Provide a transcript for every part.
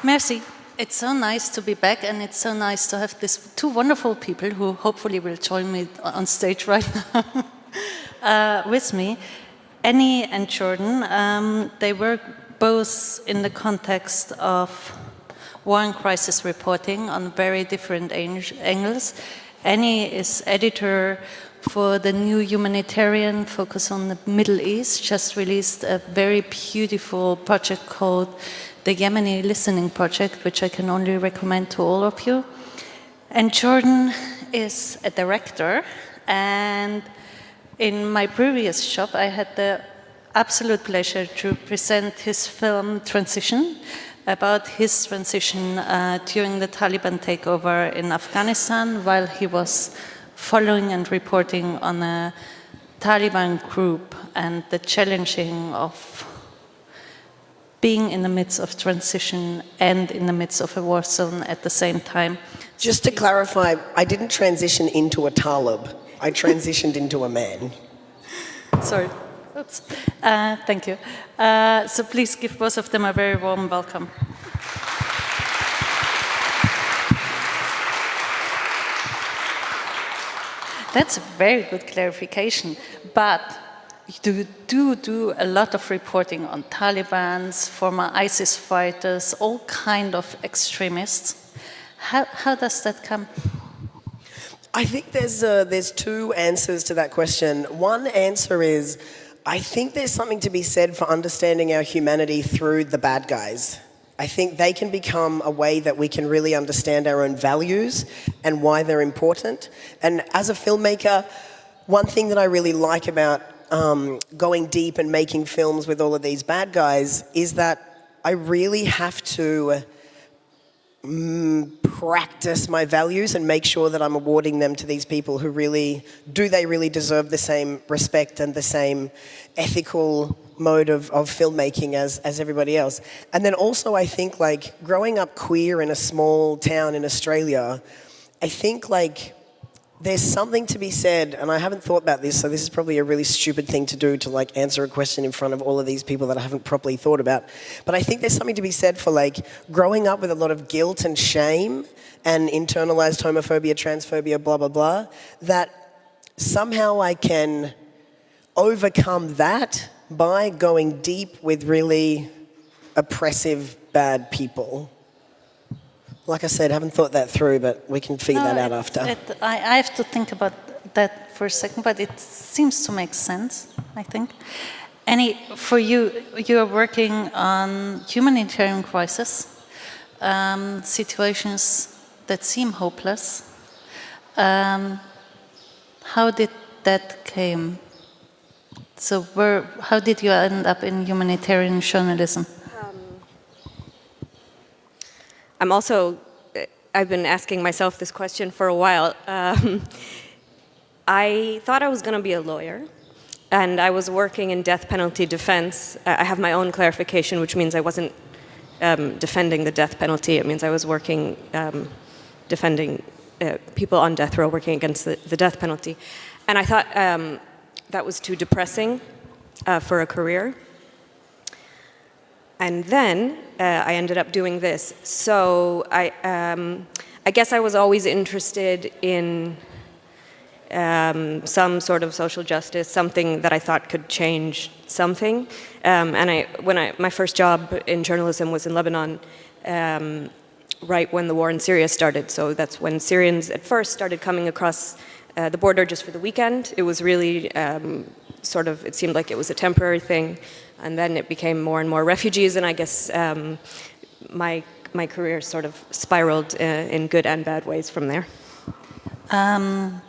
Merci. It's so nice to be back, and it's so nice to have these two wonderful people who hopefully will join me on stage right now with me. Annie and Jordan, they work both in the context of war and crisis reporting on very different angles. Annie is editor for the new humanitarian focus on the Middle East, just released a very beautiful project called the Yemeni Listening Project, which I can only recommend to all of you. And Jordan is a director, and in my previous job I had the absolute pleasure to present his film Transition, about his transition during the Taliban takeover in Afghanistan, while he was following and reporting on a Taliban group and the challenging of being in the midst of transition and in the midst of a war zone at the same time. Just to clarify, I didn't transition into a Talib. I transitioned into a man. Sorry. Oops. Thank you. So please give both of them a very warm welcome. That's a very good clarification, but you do a lot of reporting on Talibans, former ISIS fighters, all kind of extremists. How does that come? I think there's two answers to that question. One answer is, I think there's something to be said for understanding our humanity through the bad guys. I think they can become a way that we can really understand our own values and why they're important. And as a filmmaker, one thing that I really like about going deep and making films with all of these bad guys is that I really have to practice my values and make sure that I'm awarding them to these people who really deserve the same respect and the same ethical mode of filmmaking as everybody else. And then also I think, like, growing up queer in a small town in Australia, I think, like, there's something to be said, and I haven't thought about this, so this is probably a really stupid thing to do, to like answer a question in front of all of these people that I haven't properly thought about. But I think there's something to be said for, like, growing up with a lot of guilt and shame and internalized homophobia, transphobia, blah, blah, blah, that somehow I can overcome that by going deep with really oppressive, bad people. Like I said, I haven't thought that through, but we can figure that out after. I have to think about that for a second, but it seems to make sense, I think. Annie, for you, you're working on humanitarian crisis, situations that seem hopeless. How did that came? So how did you end up in humanitarian journalism? I've been asking myself this question for a while. I thought I was going to be a lawyer, and I was working in death penalty defense. I have my own clarification, which means I wasn't defending the death penalty. It means I was working, defending people on death row, working against the death penalty. And I thought that was too depressing for a career. And then I ended up doing this. So I guess I was always interested in some sort of social justice, something that I thought could change something. My first job in journalism was in Lebanon, right when the war in Syria started. So that's when Syrians at first started coming across the border just for the weekend. It was really it seemed like it was a temporary thing. And then it became more and more refugees, and I guess my career sort of spiraled in good and bad ways from there.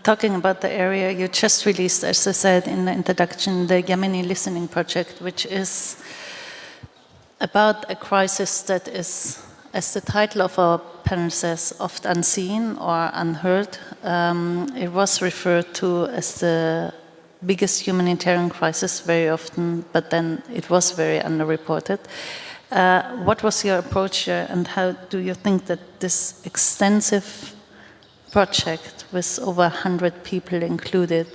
Talking about the area, you just released, as I said in the introduction, the Yemeni Listening Project, which is about a crisis that is, as the title of our panel says, oft unseen or unheard. It was referred to as the biggest humanitarian crisis very often, but then it was very underreported. What was your approach here, and how do you think that this extensive project with over 100 people included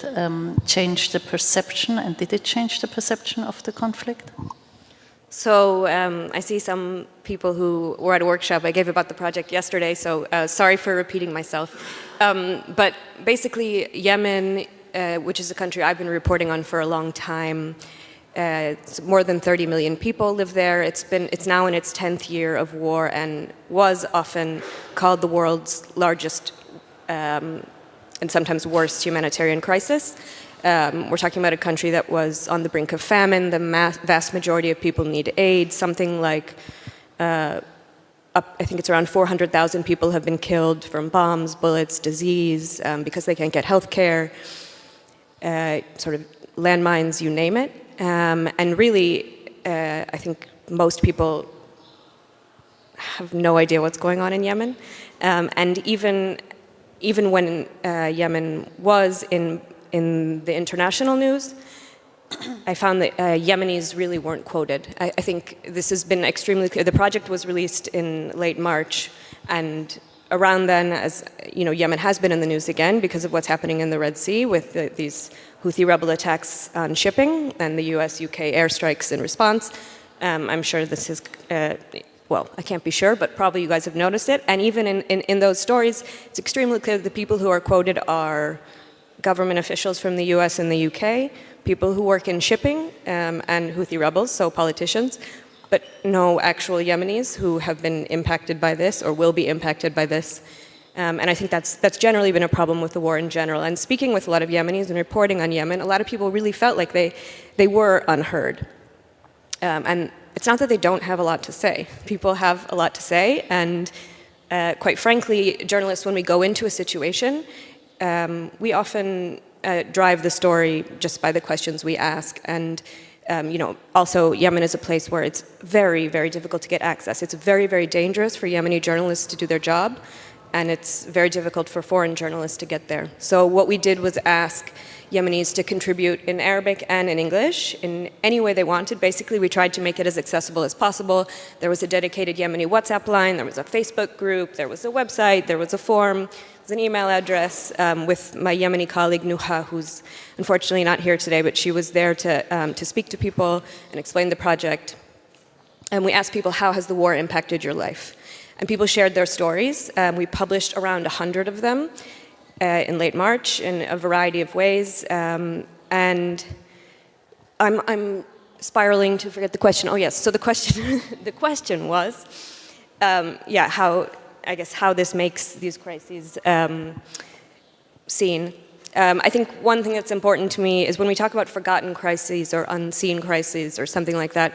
changed the perception, and did it change the perception of the conflict? So I see some people who were at a workshop I gave about the project yesterday, so sorry for repeating myself. But basically, Yemen, which is a country I've been reporting on for a long time, it's more than 30 million people live there. It's now in its 10th year of war and was often called the world's largest and sometimes worst humanitarian crisis. We're talking about a country that was on the brink of famine. The vast majority of people need aid. Something like, I think it's around 400,000 people have been killed from bombs, bullets, disease, because they can't get health care, sort of landmines, you name it. And really, I think most people have no idea what's going on in Yemen. And even when Yemen was in the international news, I found that Yemenis really weren't quoted. I think this has been extremely clear. The project was released in late March, and around then, as you know, Yemen has been in the news again because of what's happening in the Red Sea with these Houthi rebel attacks on shipping and the US-UK airstrikes in response. I'm sure this is, well, I can't be sure, but probably you guys have noticed it. And even in those stories, it's extremely clear that the people who are quoted are government officials from the US and the UK, people who work in shipping, and Houthi rebels, so politicians, but no actual Yemenis who have been impacted by this or will be impacted by this. And I think that's generally been a problem with the war in general. And speaking with a lot of Yemenis and reporting on Yemen, a lot of people really felt like they were unheard. And it's not that they don't have a lot to say. People have a lot to say, and quite frankly, journalists, when we go into a situation, we often drive the story just by the questions we ask. And you know, also Yemen is a place where it's very, very difficult to get access. It's very, very dangerous for Yemeni journalists to do their job, and it's very difficult for foreign journalists to get there. So what we did was ask Yemenis to contribute in Arabic and in English in any way they wanted. Basically, we tried to make it as accessible as possible. There was a dedicated Yemeni WhatsApp line, there was a Facebook group, there was a website, there was a form, there's an email address with my Yemeni colleague Nuha, who's unfortunately not here today, but she was there to speak to people and explain the project. And we asked people, how has the war impacted your life? And people shared their stories. We published around 100 of them in late March in a variety of ways. And I'm spiraling to forget the question. Oh yes, so the question was, how this makes these crises seen. I think one thing that's important to me is when we talk about forgotten crises or unseen crises or something like that,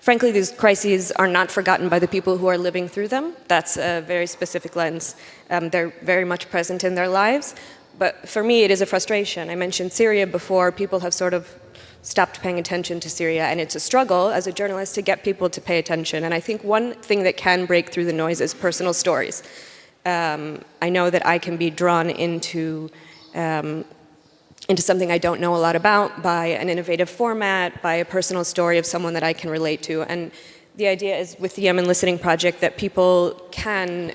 frankly, these crises are not forgotten by the people who are living through them. That's a very specific lens. They're very much present in their lives. But for me, it is a frustration. I mentioned Syria before. People have sort of stopped paying attention to Syria, and it's a struggle as a journalist to get people to pay attention. And I think one thing that can break through the noise is personal stories. I know that I can be drawn into something I don't know a lot about by an innovative format, by a personal story of someone that I can relate to. And the idea is with the Yemen Listening Project that people can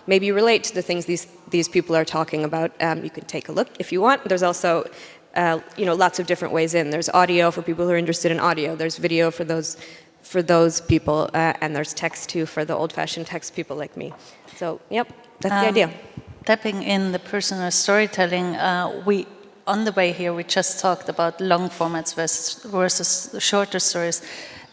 maybe relate to the things these people are talking about. You can take a look if you want. There's also lots of different ways in. There's audio for people who are interested in audio. There's video for those people, and there's text too for the old-fashioned text people like me. So, yep, that's the idea. Tapping in the personal storytelling, on the way here we just talked about long formats versus shorter stories,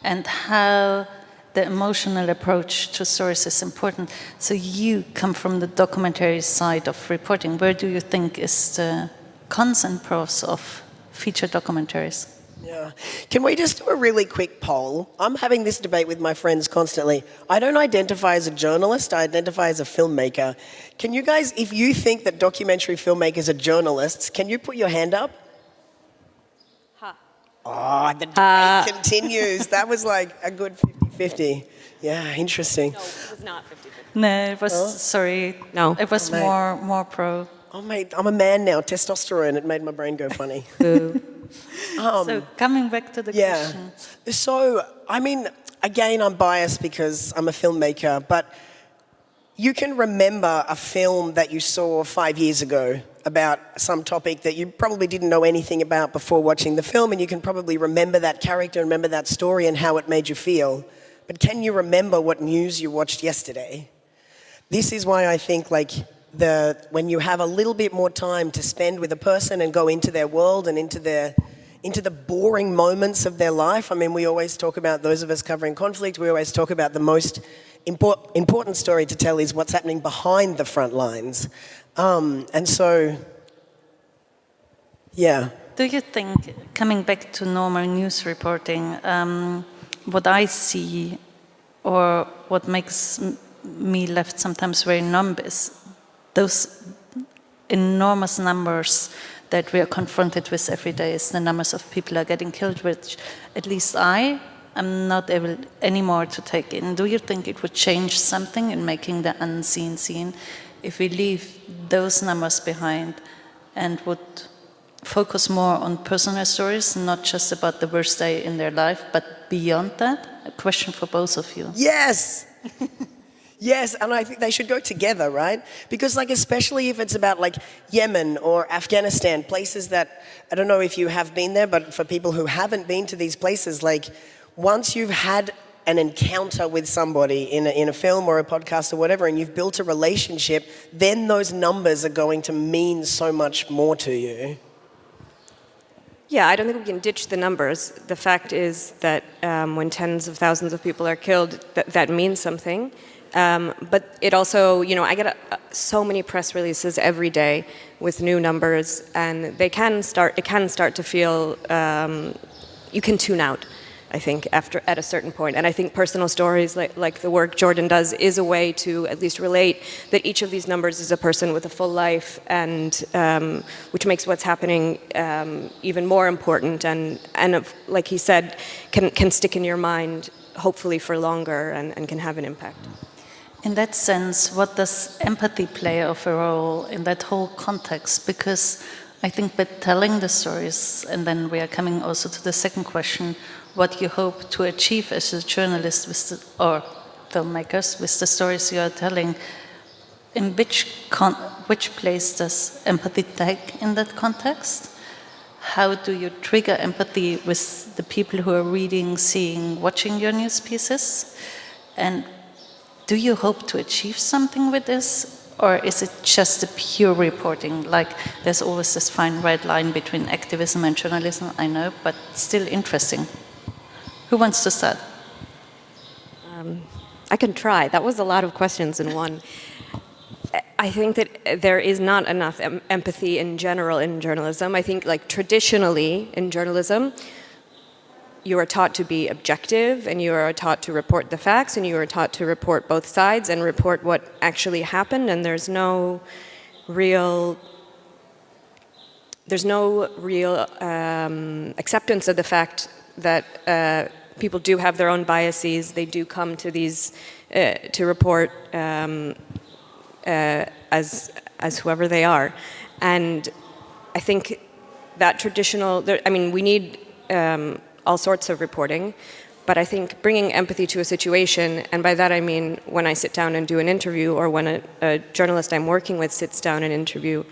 and how the emotional approach to stories is important. So you come from the documentary side of reporting. Where do you think is the cons and pros of feature documentaries? Yeah. Can we just do a really quick poll? I'm having this debate with my friends constantly. I don't identify as a journalist, I identify as a filmmaker. Can you guys, if you think that documentary filmmakers are journalists, can you put your hand up? Oh, the debate continues. That was like a good 50-50. Yeah, interesting. No, it was not 50-50. No, it was, sorry. No. It was more pro. Oh, mate, I'm a man now. Testosterone, it made my brain go funny. So coming back to the question. So, I mean, again, I'm biased because I'm a filmmaker, but you can remember a film that you saw 5 years ago, about some topic that you probably didn't know anything about before watching the film, and you can probably remember that character, remember that story and how it made you feel. But can you remember what news you watched yesterday? This is why I think when you have a little bit more time to spend with a person and go into their world and into the boring moments of their life. I mean, we always talk about, those of us covering conflict, we always talk about the most important story to tell is what's happening behind the front lines. And so, yeah. Do you think, coming back to normal news reporting, what I see or what makes me left sometimes very numb is those enormous numbers that we are confronted with every day, is the numbers of people who are getting killed, which at least I am not able anymore to take in. Do you think it would change something in making the unseen seen if we leave those numbers behind and would focus more on personal stories, not just about the worst day in their life, but beyond that? A question for both of you. Yes! Yes, and I think they should go together, right? Because especially if it's about Yemen or Afghanistan, places that, I don't know if you have been there, but for people who haven't been to these places, once you've had an encounter with somebody in a film or a podcast or whatever, and you've built a relationship, then those numbers are going to mean so much more to you. Yeah, I don't think we can ditch the numbers. The fact is that when tens of thousands of people are killed, that means something. But it also, I get so many press releases every day with new numbers, and it can start to feel, you can tune out, I think, at a certain point. And I think personal stories like the work Jordan does is a way to at least relate that each of these numbers is a person with a full life, and which makes what's happening even more important, and like he said, can stick in your mind hopefully for longer and can have an impact. In that sense, what does empathy play of a role in that whole context? Because I think by telling the stories, and then we are coming also to the second question, what you hope to achieve as a journalist or filmmakers with the stories you are telling, in which place does empathy take in that context? How do you trigger empathy with the people who are reading, seeing, watching your news pieces? And do you hope to achieve something with this? Or is it just a pure reporting? There's always this fine red line between activism and journalism, I know, but still interesting. Who wants to start? I can try. That was a lot of questions in one. I think that there is not enough empathy in general in journalism. I think traditionally in journalism, you are taught to be objective, and you are taught to report the facts, and you are taught to report both sides and report what actually happened, and there's no real acceptance of the fact that people do have their own biases. They do come to these to report as whoever they are, and I think that we need all sorts of reporting, but I think bringing empathy to a situation, and by that I mean when I sit down and do an interview, or when a journalist I'm working with sits down and interview,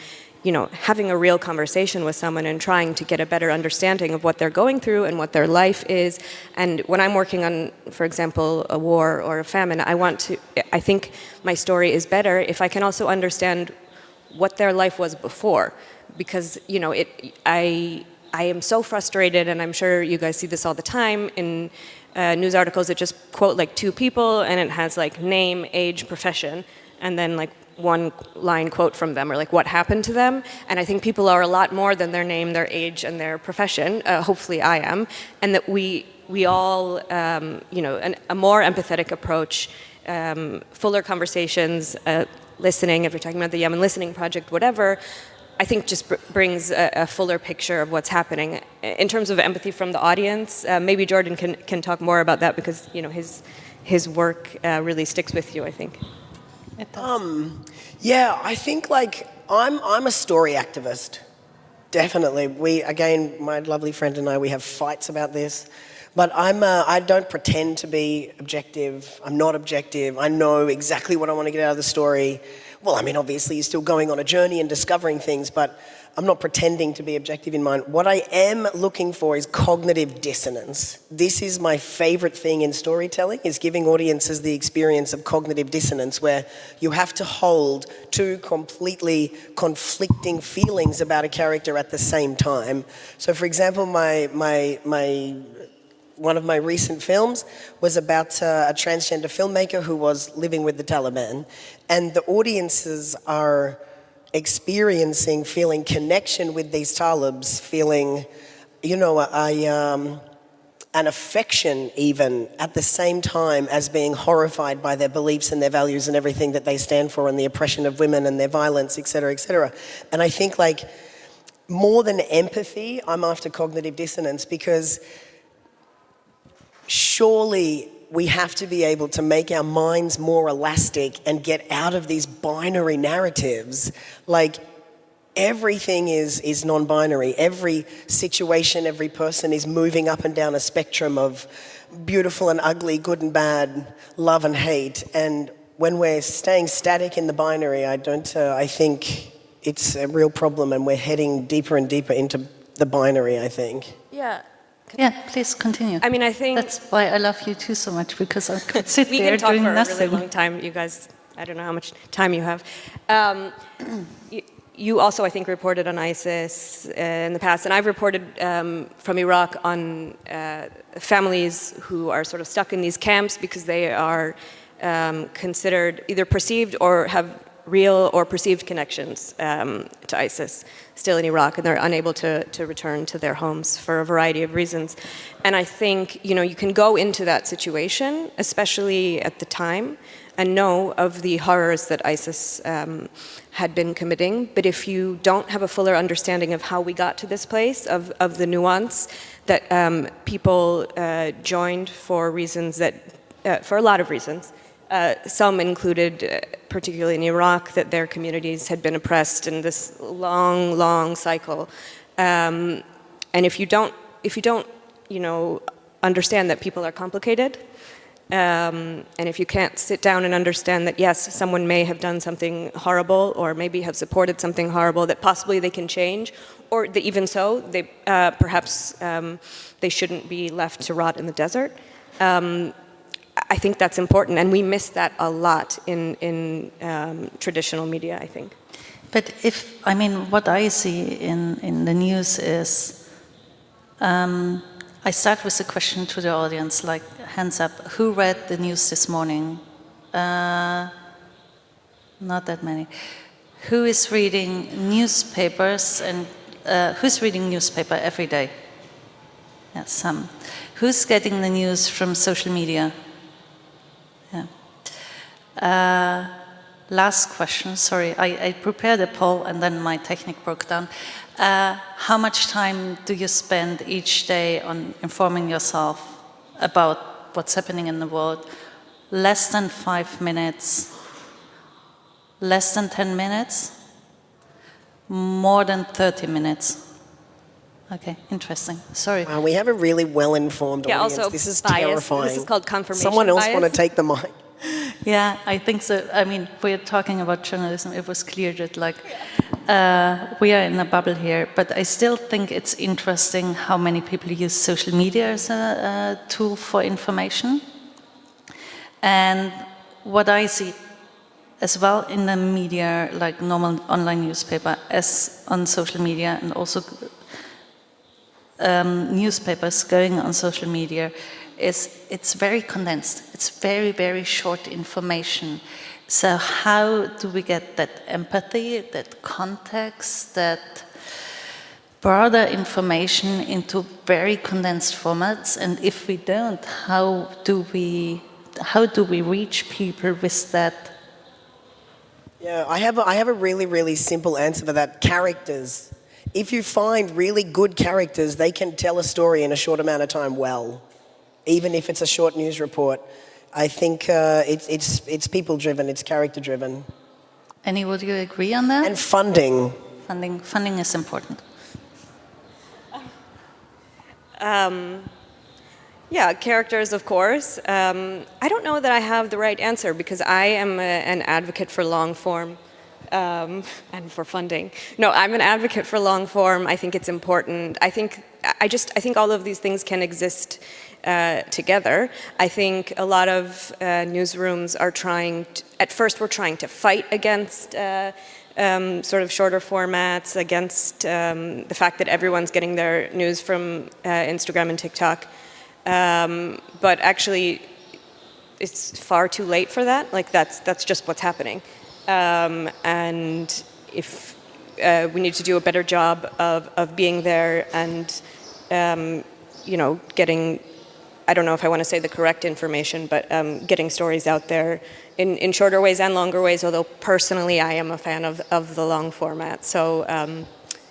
having a real conversation with someone and trying to get a better understanding of what they're going through and what their life is. And when I'm working on, for example, a war or a famine, I think my story is better if I can also understand what their life was before, because I am so frustrated, and I'm sure you guys see this all the time in news articles that just quote two people, and it has name, age, profession, and then one line quote from them, or what happened to them. And I think people are a lot more than their name, their age, and their profession. Hopefully I am. And that we all, a more empathetic approach, fuller conversations, listening, if you're talking about the Yemen Listening Project, whatever, I think just brings a fuller picture of what's happening. In terms of empathy from the audience, maybe Jordan can talk more about that, because his work really sticks with you, I think. It does. Yeah, I think I'm a story activist. Definitely. My lovely friend and I, we have fights about this. But I don't pretend to be objective. I'm not objective. I know exactly what I want to get out of the story. well, I mean, obviously you're still going on a journey and discovering things, but I'm not pretending to be objective in mind. What I am looking for is cognitive dissonance. This is my favorite thing in storytelling, is giving audiences the experience of cognitive dissonance, where you have to hold two completely conflicting feelings about a character at the same time. So for example, one of my recent films was about a transgender filmmaker who was living with the Taliban, and the audiences are experiencing, feeling connection with these Talibs, feeling, you know, an affection even, at the same time as being horrified by their beliefs and their values and everything that they stand for, and the oppression of women and their violence, etc., etc. And I think, like, more than empathy, I'm after cognitive dissonance, because surely we have to be able to make our minds more elastic and get out of these binary narratives. Like, everything is non-binary. Every situation, every person is moving up and down a spectrum of beautiful and ugly, good and bad, love and hate. And when we're staying static in the binary, I think it's a real problem, and we're heading deeper and deeper into the binary, I think. Yeah. Yeah, please continue. I mean, I think that's why I love you too so much, because I could sit we there can talk doing for nothing. a really long time. You guys, I don't know how much time you have. You also, I think, reported on ISIS in the past, and I've reported from Iraq on families who are sort of stuck in these camps because they are considered either perceived or have real or perceived connections to ISIS still in Iraq, and they're unable to return to their homes for a variety of reasons. And I think, you know, you can go into that situation, especially at the time, and know of the horrors that ISIS had been committing. But if you don't have a fuller understanding of how we got to this place, of the nuance that people joined for reasons that, for a lot of reasons, some included, particularly in Iraq, that their communities had been oppressed in this long, long cycle. And if you don't, you know, understand that people are complicated, and if you can't sit down and understand that, yes, someone may have done something horrible, or maybe have supported something horrible that possibly they can change, or that even so, they perhaps they shouldn't be left to rot in the desert. I think that's important, and we miss that a lot in traditional media, I think. But I mean, what I see in the news is, I start with a question to the audience, like, hands up, who read the news this morning? Not that many. Who is reading newspapers, and who's reading newspaper every day? Yeah, some. Who's getting the news from social media? Yeah. Last question, sorry, I prepared a poll and then my technique broke down. How much time do you spend each day on informing yourself about what's happening in the world? Less than 5 minutes? Less than 10 minutes? More than 30 minutes? Okay, interesting. Sorry. Wow, we have a really well-informed audience. Also this is bias. terrifying. This is called confirmation Someone else bias. want to take the mic? Yeah, I think so. I mean, we're talking about journalism. It was clear that, like, we are in a bubble here, but I still think it's interesting how many people use social media as a tool for information. And what I see as well in the media, like normal online newspaper, as on social media, and also newspapers going on social media, it's very condensed. It's very, very short information. So how do we get that empathy, that context, that broader information into very condensed formats? And if we don't, how do we reach people with that? Yeah, I have a really, really simple answer for that. Characters. If you find really good characters, they can tell a story in a short amount of time well. Even if it's a short news report, I think it's people-driven, it's character-driven. Annie, would you agree on that? And funding. Funding is important. Yeah, characters, of course. I don't know that I have the right answer, because I am an advocate for long-form and for funding. No, I'm an advocate for long form. I think it's important. I think all of these things can exist together. I think a lot of newsrooms are at first we're trying to fight against sort of shorter formats, against the fact that everyone's getting their news from Instagram and TikTok. But actually, it's far too late for that. Like that's just what's happening. And if we need to do a better job of being there and getting, I don't know if I want to say the correct information, but getting stories out there in shorter ways and longer ways, although personally I am a fan of the long format. So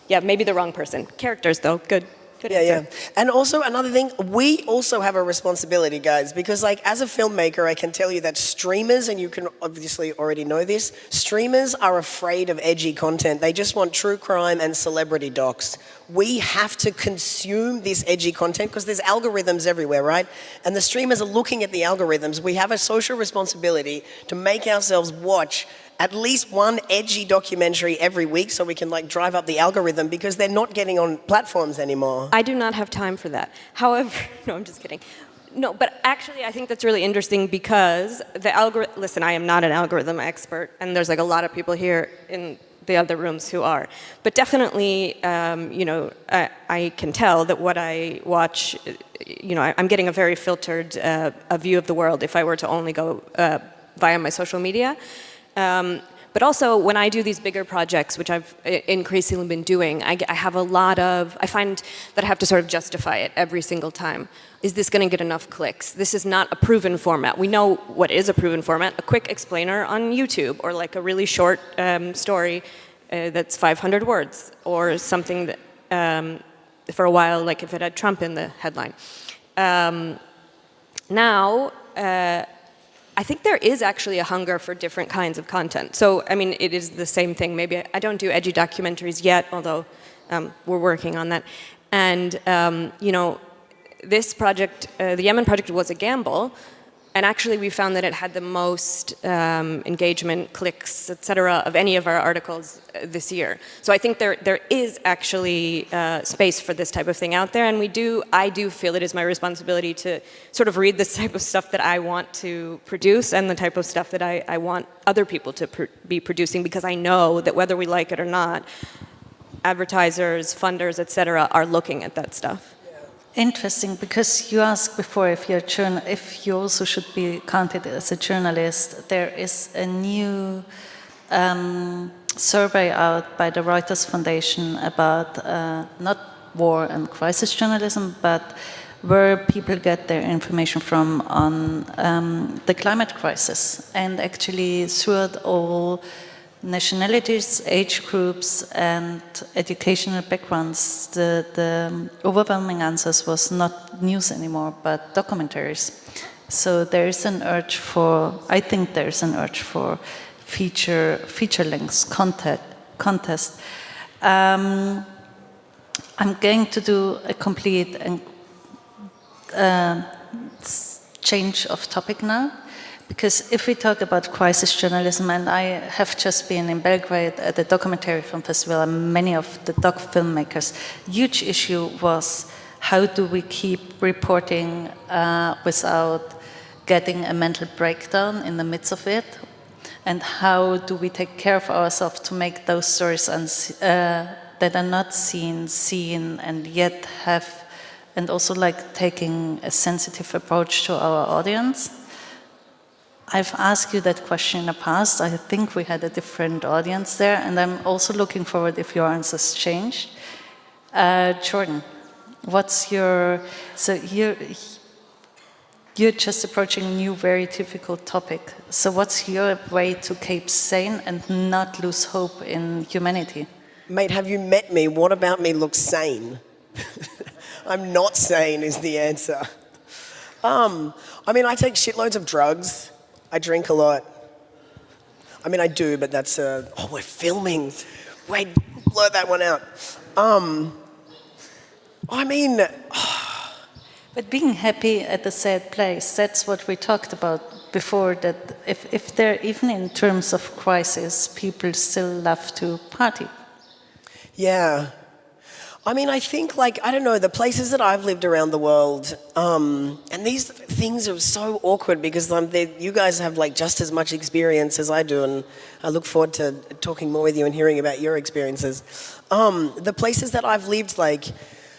yeah, maybe the wrong person. Characters though, good. Yeah. And also another thing, we also have a responsibility, guys, because like as a filmmaker, I can tell you that streamers, and you can obviously already know this, streamers are afraid of edgy content. They just want true crime and celebrity docs. We have to consume this edgy content because there's algorithms everywhere, right? And the streamers are looking at the algorithms. We have a social responsibility to make ourselves watch at least one edgy documentary every week so we can like drive up the algorithm because they're not getting on platforms anymore. I do not have time for that. However, no, I'm just kidding. No, but actually I think that's really interesting because the algorithm, listen, I am not an algorithm expert and there's like a lot of people here in the other rooms who are. But definitely, I can tell that what I watch, I'm getting a very filtered a view of the world if I were to only go via my social media. But also, when I do these bigger projects, which I've increasingly been doing, I find that I have to sort of justify it every single time. Is this going to get enough clicks? This is not a proven format. We know what is a proven format, a quick explainer on YouTube, or like a really short story that's 500 words, or something that, for a while, like if it had Trump in the headline. Now, I think there is actually a hunger for different kinds of content. So, I mean, it is the same thing. Maybe I don't do edgy documentaries yet, although we're working on that. And, this project, the Yemen project, was a gamble. And actually, we found that it had the most engagement, clicks, etc., of any of our articles this year. So I think there is actually space for this type of thing out there, and I do feel it is my responsibility to sort of read this type of stuff that I want to produce and the type of stuff that I want other people to be producing, because I know that whether we like it or not, advertisers, funders, etc., are looking at that stuff. Interesting, because you asked before if you also should be counted as a journalist. There is a new survey out by the Reuters Foundation about not war and crisis journalism, but where people get their information from on the climate crisis. And actually, throughout all nationalities, age groups, and educational backgrounds, the overwhelming answers was not news anymore, but documentaries. So there is an urge I think there is an urge for feature-length contest. I'm going to do a complete change of topic now. Because if we talk about crisis journalism, and I have just been in Belgrade at the documentary film festival, and many of the doc filmmakers, huge issue was how do we keep reporting without getting a mental breakdown in the midst of it, and how do we take care of ourselves to make those stories that are not seen, and yet have, and also like taking a sensitive approach to our audience. I've asked you that question in the past. I think we had a different audience there, and I'm also looking forward if your answers changed. Jordan, what's your... So you're just approaching a new, very difficult topic. So what's your way to keep sane and not lose hope in humanity? Mate, have you met me? What about me looks sane? I'm not sane is the answer. I mean, I take shitloads of drugs. I drink a lot. I mean, I do, but that's oh, we're filming. Wait, blur that one out. I mean, But being happy at a sad place, that's what we talked about before, that if they're, even in terms of crisis, people still love to party. Yeah. I mean, I think, like, I don't know, the places that I've lived around the world, and these things are so awkward because you guys have, like, just as much experience as I do, and I look forward to talking more with you and hearing about your experiences. The places that I've lived, like,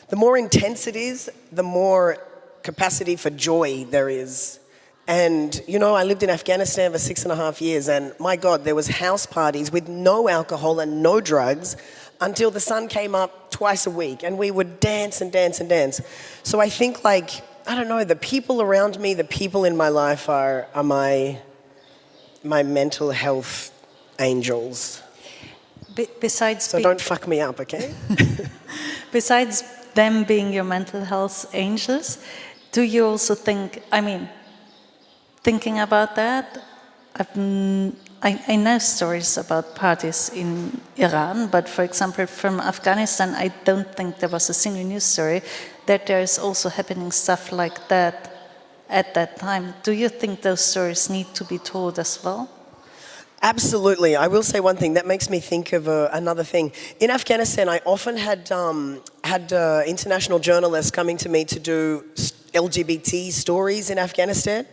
the more intense it is, the more capacity for joy there is. And, you know, I lived in Afghanistan for 6.5 years, and my God, there was house parties with no alcohol and no drugs until the sun came up twice a week, and we would dance and dance and dance. So I think, like, I don't know, the people around me, the people in my life are my mental health angels. Besides, so don't fuck me up, okay? Besides them being your mental health angels, do you also think, I mean, thinking about that, I know stories about parties in Iran, but for example, from Afghanistan, I don't think there was a single news story that there is also happening stuff like that at that time. Do you think those stories need to be told as well? Absolutely. I will say one thing. That makes me think of another thing. In Afghanistan, I often had international journalists coming to me to do LGBT stories in Afghanistan.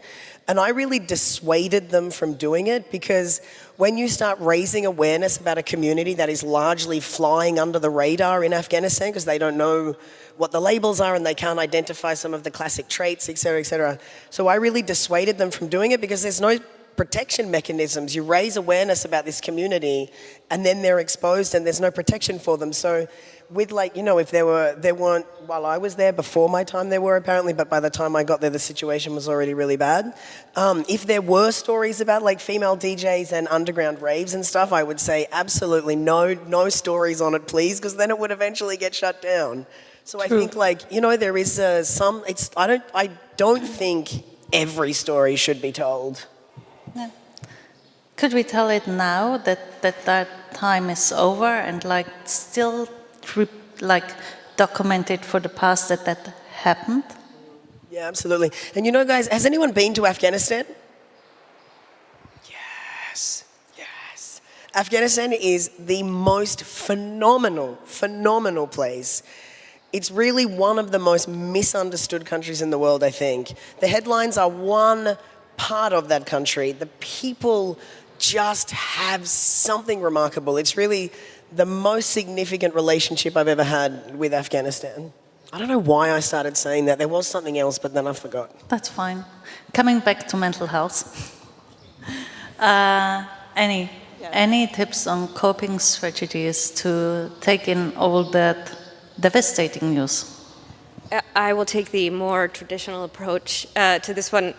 And I really dissuaded them from doing it because when you start raising awareness about a community that is largely flying under the radar in Afghanistan because they don't know what the labels are and they can't identify some of the classic traits, et cetera, et cetera. So I really dissuaded them from doing it because there's no protection mechanisms. You raise awareness about this community and then they're exposed and there's no protection for them. So with, like, you know, if there weren't, while I was there, before my time there were apparently, but by the time I got there the situation was already really bad. If there were stories about, like, female DJs and underground raves and stuff, I would say absolutely no stories on it, please, because then it would eventually get shut down. So True. I think, like, you know, there is I don't think every story should be told. Yeah. Could we tell it now that time is over and, like, still documented for the past that happened? Yeah, absolutely. And you know, guys, has anyone been to Afghanistan? Yes. Afghanistan is the most phenomenal place. It's really one of the most misunderstood countries in the world, I think. The headlines are one part of that country. The people just have something remarkable. It's really the most significant relationship I've ever had with Afghanistan. I don't know why I started saying that. There was something else, but then I forgot. That's fine. Coming back to mental health. Any tips on coping strategies to take in all that devastating news? I will take the more traditional approach to this one.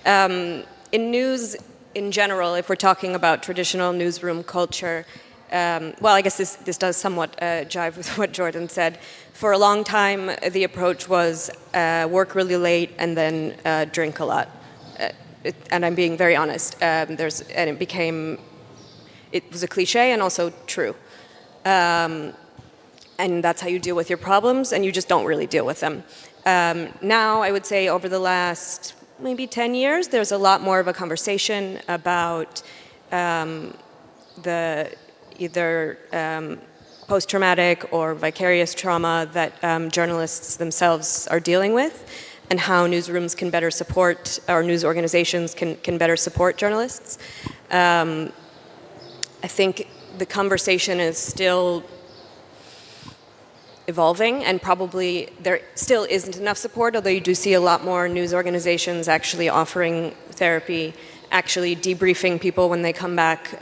In news in general, if we're talking about traditional newsroom culture, well, I guess this does somewhat jive with what Jordan said. For a long time, the approach was work really late and then drink a lot. And I'm being very honest. It was a cliche and also true. And that's how you deal with your problems, and you just don't really deal with them. Now, I would say over the last maybe 10 years, there's a lot more of a conversation about the either post-traumatic or vicarious trauma that journalists themselves are dealing with, and how newsrooms can better support, or news organizations can better support journalists. I think the conversation is still evolving, and probably there still isn't enough support, although you do see a lot more news organizations actually offering therapy, actually debriefing people when they come back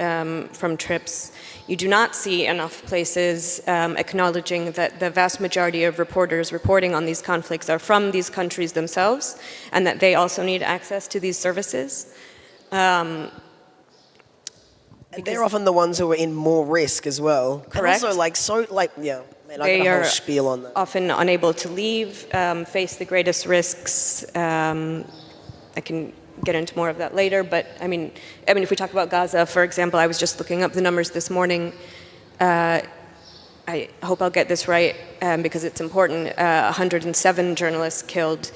from trips. You do not see enough places acknowledging that the vast majority of reporters reporting on these conflicts are from these countries themselves, and that they also need access to these services. And they're often the ones who are in more risk as well. Correct. And also, They are spiel on that. often unable to leave, face the greatest risks. I can get into more of that later, but I mean, if we talk about Gaza, for example, I was just looking up the numbers this morning. I hope I'll get this right because it's important. 107 journalists killed,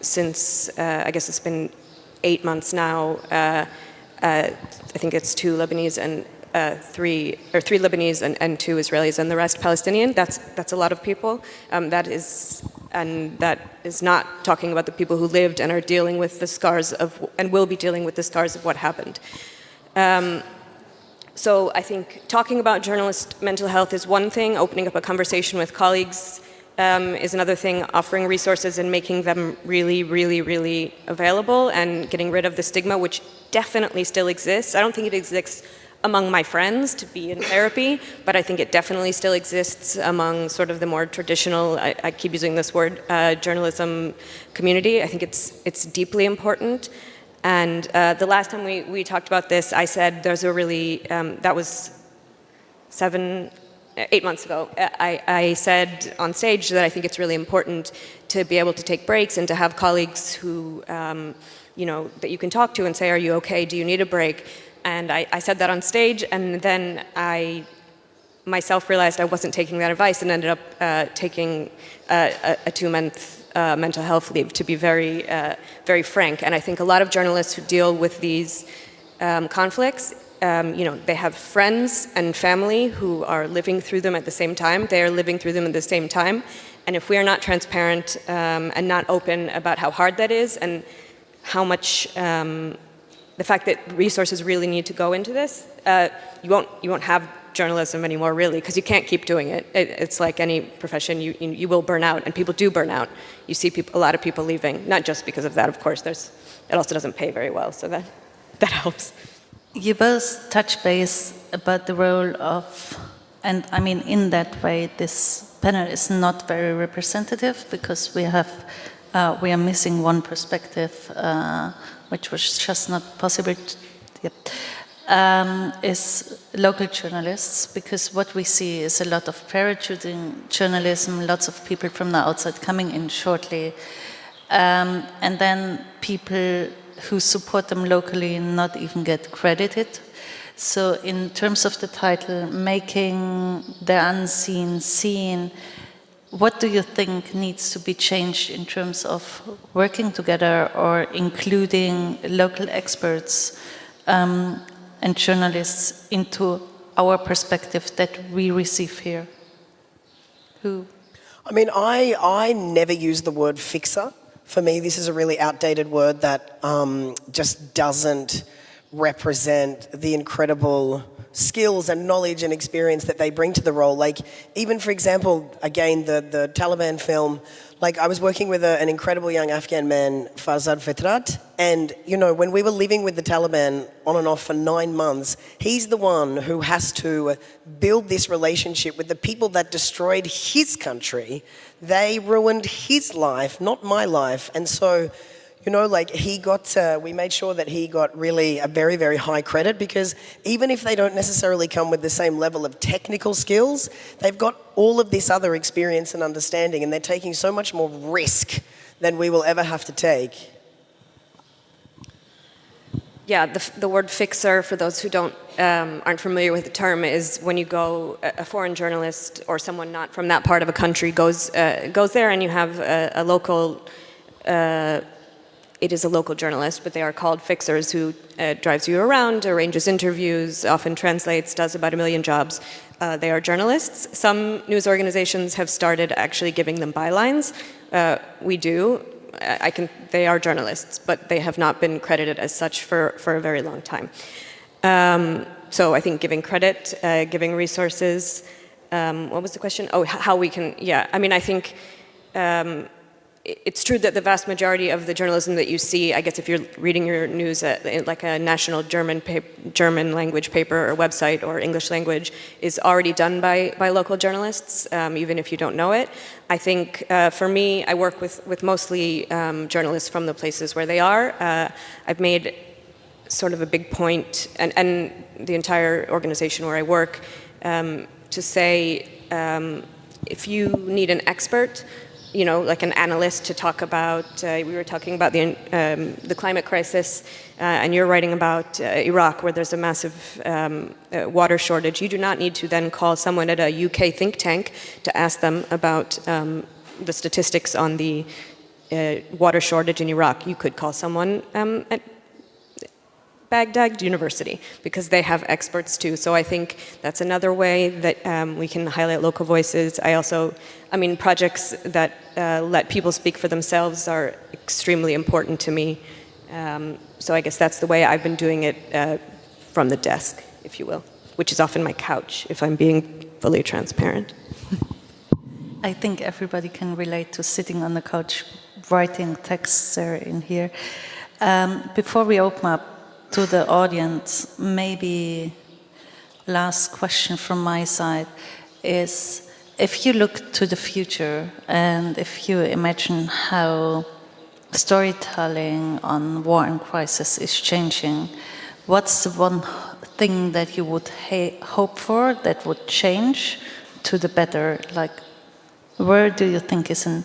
since, I guess it's been 8 months now. I think it's 2 Lebanese and 3 Lebanese and 2 Israelis and the rest Palestinian. That's a lot of people. That is not talking about the people who lived and are dealing with the scars of, and will be dealing with the scars of what happened. So I think talking about journalist mental health is one thing, opening up a conversation with colleagues is another thing, offering resources and making them really, really, really available and getting rid of the stigma, which definitely still exists. I don't think it exists among my friends to be in therapy, but I think it definitely still exists among sort of the more traditional, I keep using this word, journalism community. I think it's deeply important. And the last time we talked about this, I said there's a really, that was 8 months ago, I said on stage that I think it's really important to be able to take breaks and to have colleagues who, you know, that you can talk to and say, are you okay? Do you need a break? And I said that on stage, and then I myself realized I wasn't taking that advice and ended up taking a 2-month mental health leave, to be very, very frank. And I think a lot of journalists who deal with these conflicts, you know, they have friends and family who are living through them at the same time. They are living through them at the same time. And if we are not transparent and not open about how hard that is and how much, the fact that resources really need to go into this, you won't have journalism anymore, really, because you can't keep doing it. It's like any profession, you will burn out, and people do burn out. You see a lot of people leaving, not just because of that, of course. It also doesn't pay very well, so that helps. You both touch base about the role of, and I mean, in that way, this panel is not very representative because we are missing one perspective, which was just not possible. Is local journalists, because what we see is a lot of parachuting journalism, lots of people from the outside coming in shortly, and then people who support them locally not even get credited. So in terms of the title, making the unseen seen, what do you think needs to be changed in terms of working together or including local experts and journalists into our perspective that we receive here? Who? I mean, I never use the word fixer. For me, this is a really outdated word that just doesn't represent the incredible skills and knowledge and experience that they bring to the role. Like, even for example, again, the Taliban film, like I was working with an incredible young Afghan man, Farzad Fitrat, and you know, when we were living with the Taliban on and off for 9 months, he's the one who has to build this relationship with the people that destroyed his country. They ruined his life, not my life. And so, you know, like we made sure that he got really a very, very high credit, because even if they don't necessarily come with the same level of technical skills, they've got all of this other experience and understanding, and they're taking so much more risk than we will ever have to take. Yeah, the word fixer, for those who aren't familiar with the term, is when you go, a foreign journalist or someone not from that part of a country goes there, and you have a local. It is a local journalist, but they are called fixers, who drives you around, arranges interviews, often translates, does about 1 million jobs. They are journalists. Some news organizations have started actually giving them bylines. We do. They are journalists, but they have not been credited as such for a very long time. So I think giving credit, giving resources. What was the question? Oh, how we can, yeah. I mean, I think it's true that the vast majority of the journalism that you see, I guess if you're reading your news at like a national German language paper or website or English language, is already done by local journalists, even if you don't know it. I think for me, I work with mostly journalists from the places where they are. I've made sort of a big point, and the entire organization where I work, to say if you need an expert, you know, like an analyst to talk about, we were talking about the climate crisis, and you're writing about Iraq, where there's a massive water shortage. You do not need to then call someone at a UK think tank to ask them about the statistics on the water shortage in Iraq, you could call someone at Baghdad University because they have experts too. So I think that's another way that we can highlight local voices. I mean, projects that let people speak for themselves are extremely important to me. So I guess that's the way I've been doing it from the desk, if you will, which is often my couch, if I'm being fully transparent. I think everybody can relate to sitting on the couch, writing texts there in here. Before we open up to the audience, maybe last question from my side is, if you look to the future and if you imagine how storytelling on war and crisis is changing, what's the one thing that you would hope for that would change to the better? Like, where do you think is a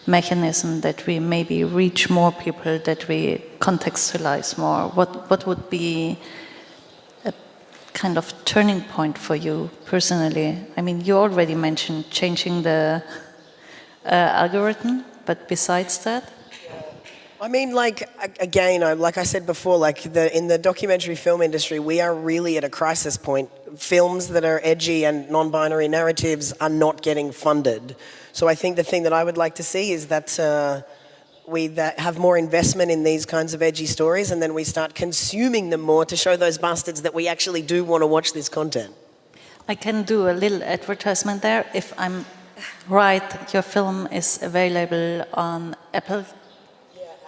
mechanism that we maybe reach more people, that we contextualize more? What would be a kind of turning point for you personally? I mean, you already mentioned changing the algorithm, but besides that? I mean, like, again, like I said before, like in the documentary film industry, we are really at a crisis point. Films that are edgy and non-binary narratives are not getting funded. So I think the thing that I would like to see is that we have more investment in these kinds of edgy stories, and then we start consuming them more to show those bastards that we actually do want to watch this content. I can do a little advertisement there. If I'm right, your film is available on Apple.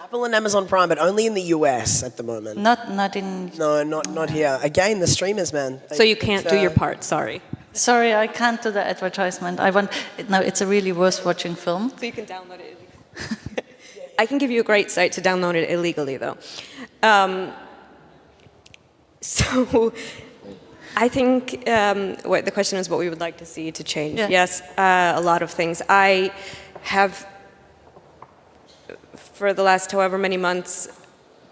Apple and Amazon Prime, but only in the US at the moment. Not in... No, not here. Again, the streamers, man. So you can't do your part, sorry. Sorry, I can't do the advertisement. No, it's a really worth-watching film. So you can download it illegally. I can give you a great site to download it illegally, though. So I think the question is what we would like to see to change. Yeah. Yes, a lot of things. I have, for the last however many months,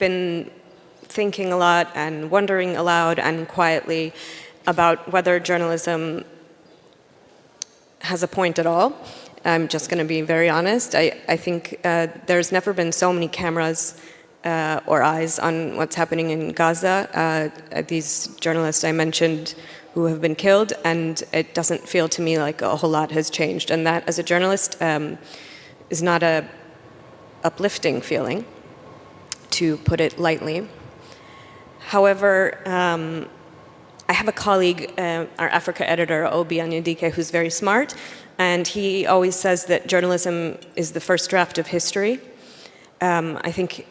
been thinking a lot and wondering aloud and quietly about whether journalism has a point at all. I'm just going to be very honest. I think there's never been so many cameras or eyes on what's happening in Gaza. These journalists I mentioned who have been killed, and it doesn't feel to me like a whole lot has changed. And that, as a journalist, is not a uplifting feeling, to put it lightly. However, I have a colleague, our Africa editor, Obi Anyadike, who's very smart, and he always says that journalism is the first draft of history. I think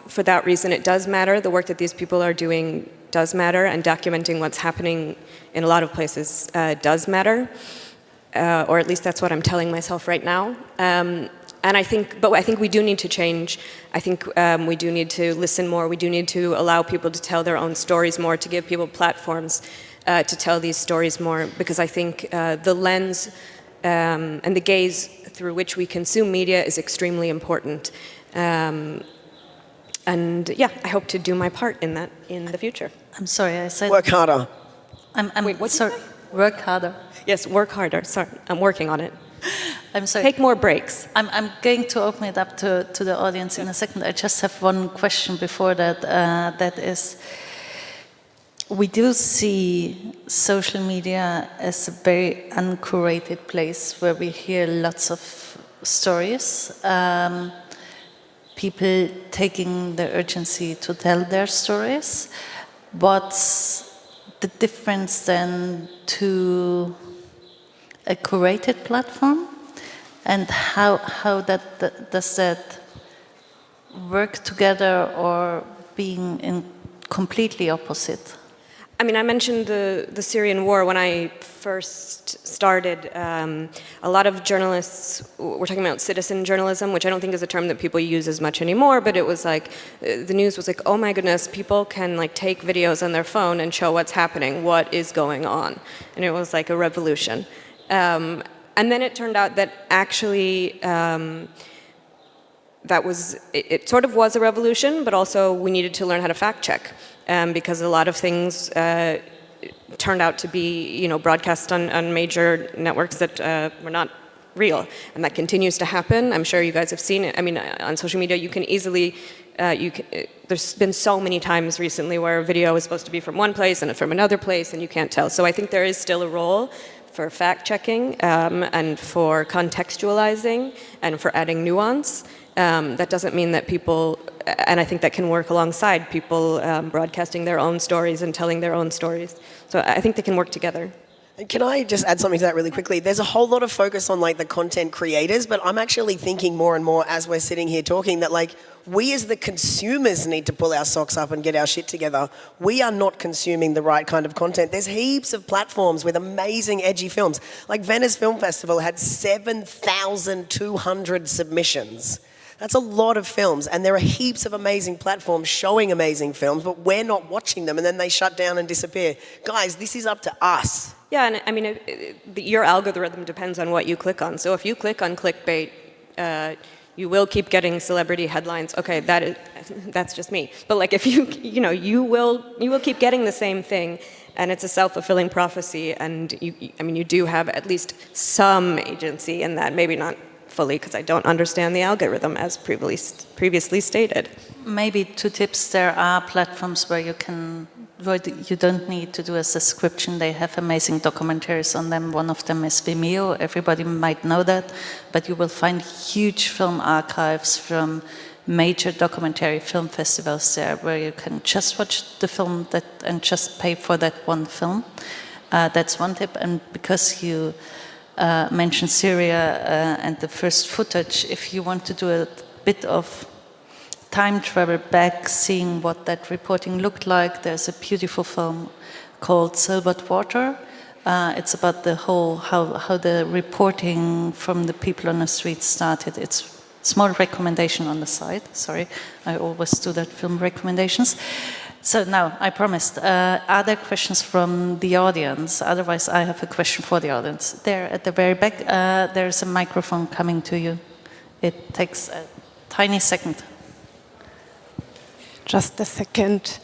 for that reason it does matter. The work that these people are doing does matter, and documenting what's happening in a lot of places does matter, or at least that's what I'm telling myself right now. And I think we do need to change. I think we do need to listen more. We do need to allow people to tell their own stories more, to give people platforms to tell these stories more, because I think the lens and the gaze through which we consume media is extremely important. And yeah, I hope to do my part in that in the future. I'm sorry, I said... Work harder. Wait, what's sorry? Work harder. Yes, work harder. Sorry, I'm working on it. I'm sorry. Take more breaks. I'm going to open it up to the audience in a second. I just have one question before that. That is, we do see social media as a very uncurated place where we hear lots of stories. People taking the urgency to tell their stories. What's the difference then to a curated platform, and how does that work together, or being in completely opposite? I mean, I mentioned the Syrian war. When I first started, a lot of journalists were talking about citizen journalism, which I don't think is a term that people use as much anymore, but it was like, the news was like, oh my goodness, people can like take videos on their phone and show what's happening, what is going on. And it was like a revolution. And then it turned out that actually it sort of was a revolution, but also we needed to learn how to fact check, because a lot of things turned out to be, broadcast on major networks that were not real. And that continues to happen. I'm sure you guys have seen it. I mean, on social media, you can easily, there's been so many times recently where a video is supposed to be from one place and from another place, and you can't tell. So I think there is still a role for fact-checking and for contextualizing and for adding nuance. That doesn't mean that people, and I think that can work alongside people broadcasting their own stories and telling their own stories. So I think they can work together. Can I just add something to that really quickly? There's a whole lot of focus on like the content creators, but I'm actually thinking more and more as we're sitting here talking that like we as the consumers need to pull our socks up and get our shit together. We are not consuming the right kind of content. There's heaps of platforms with amazing edgy films. Like Venice Film Festival had 7,200 submissions. That's a lot of films, and there are heaps of amazing platforms showing amazing films, but we're not watching them, and then they shut down and disappear. Guys, this is up to us. Yeah, and I mean, your algorithm depends on what you click on. So if you click on clickbait, you will keep getting celebrity headlines. Okay, that's just me. But like if you will keep getting the same thing, and it's a self-fulfilling prophecy, and you do have at least some agency in that, maybe not fully, because I don't understand the algorithm as previously stated. Maybe 2 tips. There are platforms where you don't need to do a subscription. They have amazing documentaries on them. One of them is Vimeo. Everybody might know that, but you will find huge film archives from major documentary film festivals there, where you can just watch the film and just pay for that one film. That's one tip. And because you mentioned Syria and the first footage, if you want to do a bit of time travel back, seeing what that reporting looked like, there's a beautiful film called Silvered Water. It's about the whole, how the reporting from the people on the street started. It's small recommendation on the side, sorry, I always do that, film recommendations. So now, I promised, are there questions from the audience? Otherwise, I have a question for the audience. There at the very back, there's a microphone coming to you. It takes a tiny second. Just a second.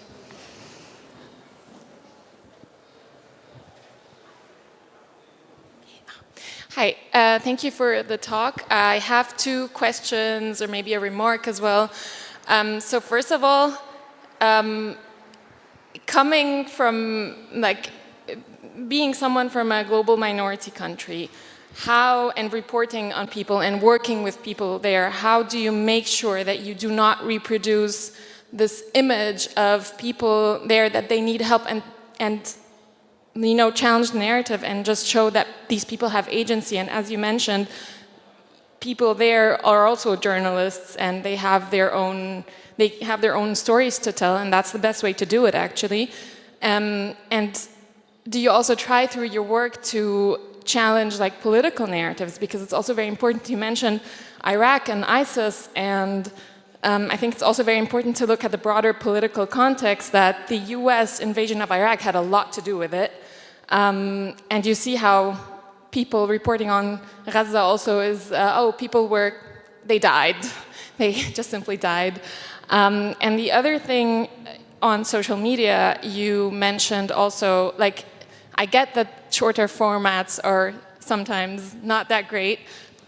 Hi, thank you for the talk. I have 2 questions or maybe a remark as well. So first of all, coming from like being someone from a global minority country, how, and reporting on people and working with people there, how do you make sure that you do not reproduce this image of people there that they need help and challenge the narrative and just show that these people have agency? And as you mentioned, people there are also journalists and they have their own stories to tell, and that's the best way to do it, actually. And do you also try through your work to challenge like political narratives? Because it's also very important. You mentioned Iraq and ISIS, and I think it's also very important to look at the broader political context that the US invasion of Iraq had a lot to do with it. And you see how people reporting on Gaza also is, they died. They just simply died. And the other thing on social media, you mentioned also, like, I get that shorter formats are sometimes not that great,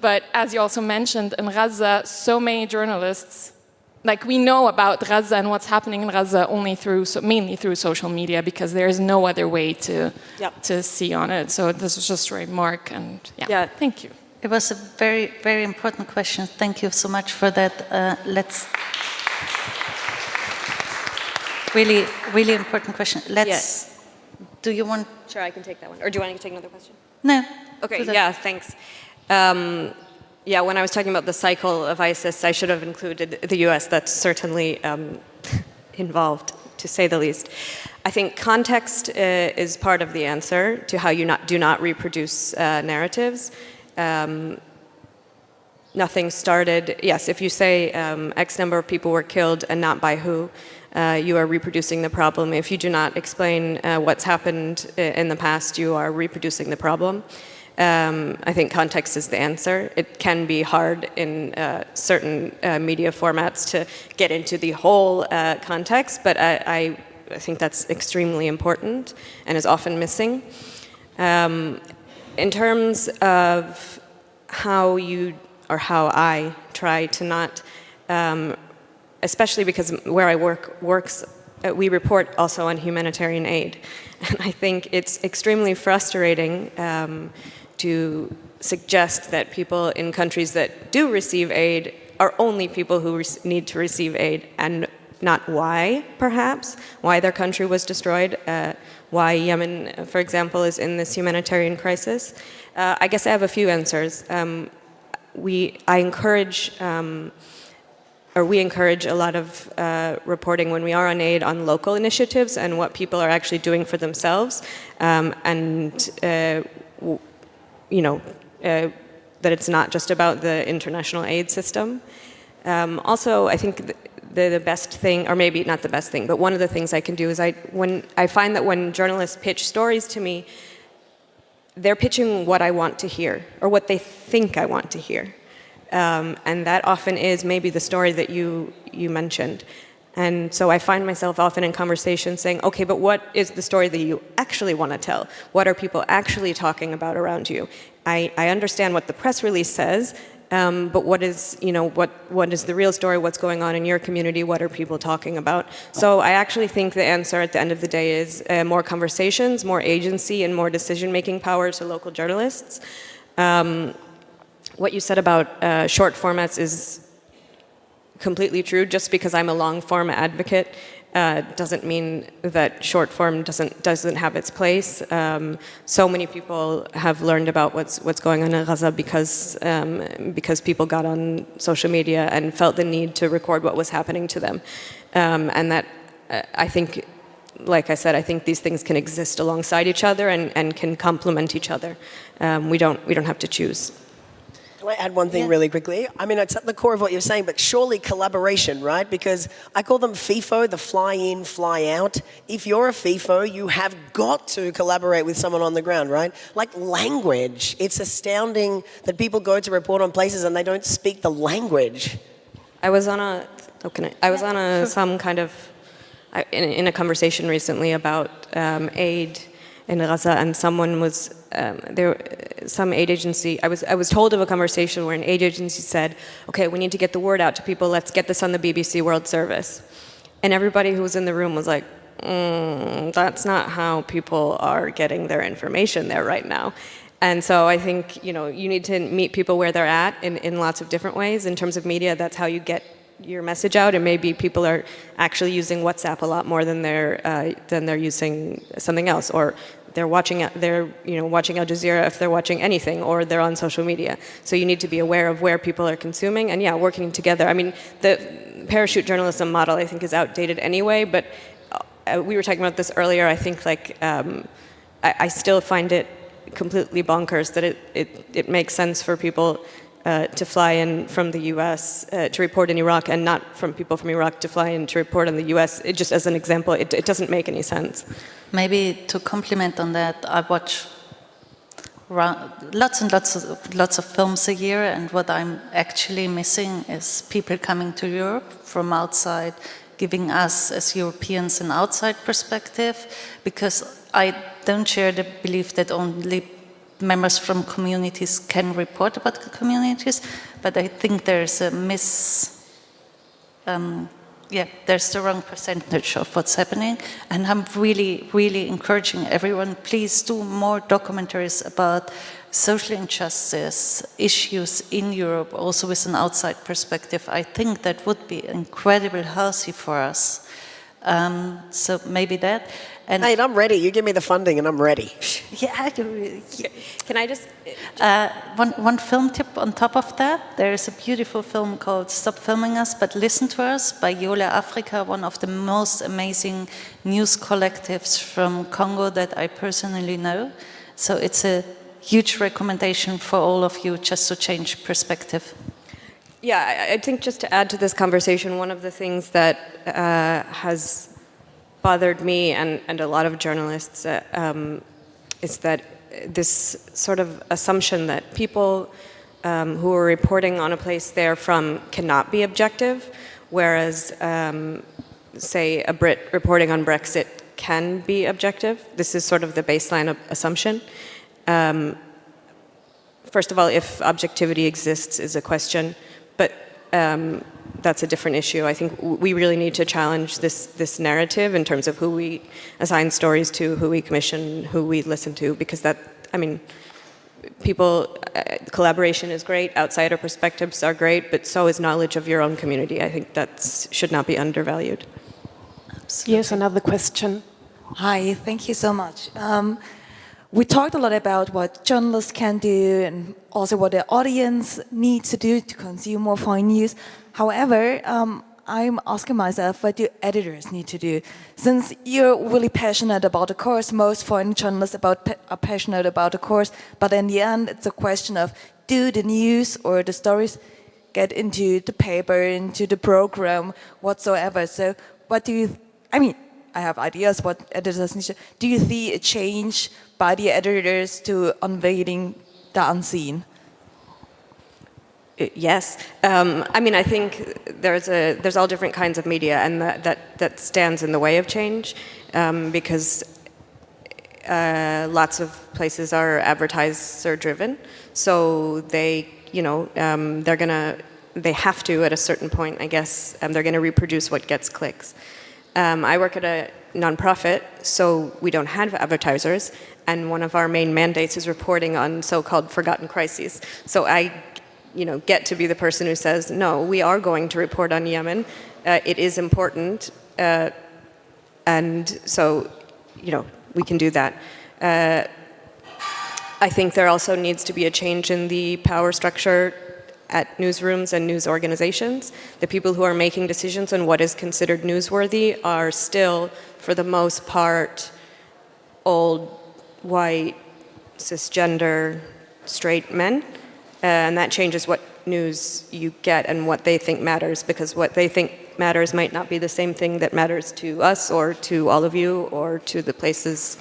but as you also mentioned, in Gaza, so many journalists, like, we know about Gaza and what's happening in Gaza mainly through social media, because there is no other way to see on it. So this was just a remark, and thank you. It was a very, very important question. Thank you so much for that. Really, really important question. Do you want? Sure, I can take that one. Or do you want to take another question? No. Okay, thanks. When I was talking about the cycle of ISIS, I should have included the US. That's certainly involved, to say the least. I think context is part of the answer to how you do not reproduce narratives. Nothing started, yes, if you say X number of people were killed and not by who, you are reproducing the problem. If you do not explain what's happened in the past, you are reproducing the problem. I think context is the answer. It can be hard in certain media formats to get into the whole context, but I think that's extremely important and is often missing. In terms of how I try to not, especially because where I works, we report also on humanitarian aid. And I think it's extremely frustrating to suggest that people in countries that do receive aid are only people who need to receive aid, and not why, perhaps, why their country was destroyed, why Yemen, for example, is in this humanitarian crisis. I guess I have a few answers. We encourage a lot of reporting when we are on aid on local initiatives and what people are actually doing for themselves, that it's not just about the international aid system. Also, I think the best thing, or maybe not the best thing, but one of the things I can do is I find that when journalists pitch stories to me, they're pitching what I want to hear, or what they think I want to hear. And that often is maybe the story that you mentioned. And so I find myself often in conversations saying, okay, but what is the story that you actually want to tell? What are people actually talking about around you? I understand what the press release says, but what is the real story? What's going on in your community? What are people talking about? So I actually think the answer at the end of the day is more conversations, more agency, and more decision-making power to local journalists. What you said about short formats is completely true. Just because I'm a long-form advocate doesn't mean that short form doesn't have its place. So many people have learned about what's going on in Gaza because people got on social media and felt the need to record what was happening to them, and that I think, like I said, I think these things can exist alongside each other and can complement each other. We don't have to choose. Can I add one thing really quickly? I mean, it's at the core of what you're saying, but surely collaboration, right? Because I call them FIFO, the fly in, fly out. If you're a FIFO, you have got to collaborate with someone on the ground, right? Like language. It's astounding that people go to report on places and they don't speak the language. I was on some kind of, in a conversation recently about aid in Gaza, and someone was some aid agency. I was told of a conversation where an aid agency said, "Okay, we need to get the word out to people. Let's get this on the BBC World Service," and everybody who was in the room was like, "That's not how people are getting their information there right now." And so I think you need to meet people where they're at in lots of different ways. In terms of media, that's how you get your message out, and maybe people are actually using WhatsApp a lot more than they're using something else, or they're watching Al Jazeera if they're watching anything, or they're on social media. So you need to be aware of where people are consuming, and working together. I mean, the parachute journalism model I think is outdated anyway, but we were talking about this earlier. I think I still find it completely bonkers that it makes sense for people to fly in from the US to report in Iraq, and not from people from Iraq to fly in to report on the US. Just as an example, it doesn't make any sense. Maybe to complement on that, I watch lots and lots of films a year, and what I'm actually missing is people coming to Europe from outside, giving us as Europeans an outside perspective, because I don't share the belief that only members from communities can report about the communities, but I think there's a there's the wrong percentage of what's happening, and I'm really, really encouraging everyone, please do more documentaries about social injustice issues in Europe, also with an outside perspective. I think that would be incredibly healthy for us. So maybe that. And hey, I'm ready. You give me the funding and I'm ready. Yeah. Can I just... One film tip on top of that. There is a beautiful film called Stop Filming Us, But Listen to Us by Yola Africa, one of the most amazing news collectives from Congo that I personally know. So it's a huge recommendation for all of you, just to change perspective. Yeah, I think just to add to this conversation, one of the things that has bothered me and a lot of journalists is that this sort of assumption that people who are reporting on a place they're from cannot be objective, whereas, say, a Brit reporting on Brexit can be objective. This is sort of the baseline assumption. first of all, if objectivity exists is a question, but that's a different issue. I think we really need to challenge this narrative in terms of who we assign stories to, who we commission, who we listen to, because that, I mean, people, collaboration is great, outsider perspectives are great, but so is knowledge of your own community. I think that should not be undervalued. Absolutely. Yes, another question. Hi, thank you so much. We talked a lot about what journalists can do and also what the audience needs to do to consume more foreign news. However, I'm asking myself, what do editors need to do? Since you're really passionate about the course, most foreign journalists are passionate about the course, but in the end, it's a question of, do the news or the stories get into the paper, into the program, whatsoever? So what do you, I mean, I have ideas what editors need to, do you see a change by the editors to unveiling the unseen? Yes, I mean, I think there's all different kinds of media, and that stands in the way of change, because lots of places are advertiser-driven, so they, you know, they have to at a certain point, I guess, they're going to reproduce what gets clicks. I work at a nonprofit, so we don't have advertisers, and one of our main mandates is reporting on so-called forgotten crises. So I, you know, get to be the person who says, no, we are going to report on Yemen. It is important, and so, you know, we can do that. I think there also needs to be a change in the power structure at newsrooms and news organizations. The people who are making decisions on what is considered newsworthy are still, for the most part, old, white, cisgender, straight men. And that changes what news you get and what they think matters, because what they think matters might not be the same thing that matters to us or to all of you or to the places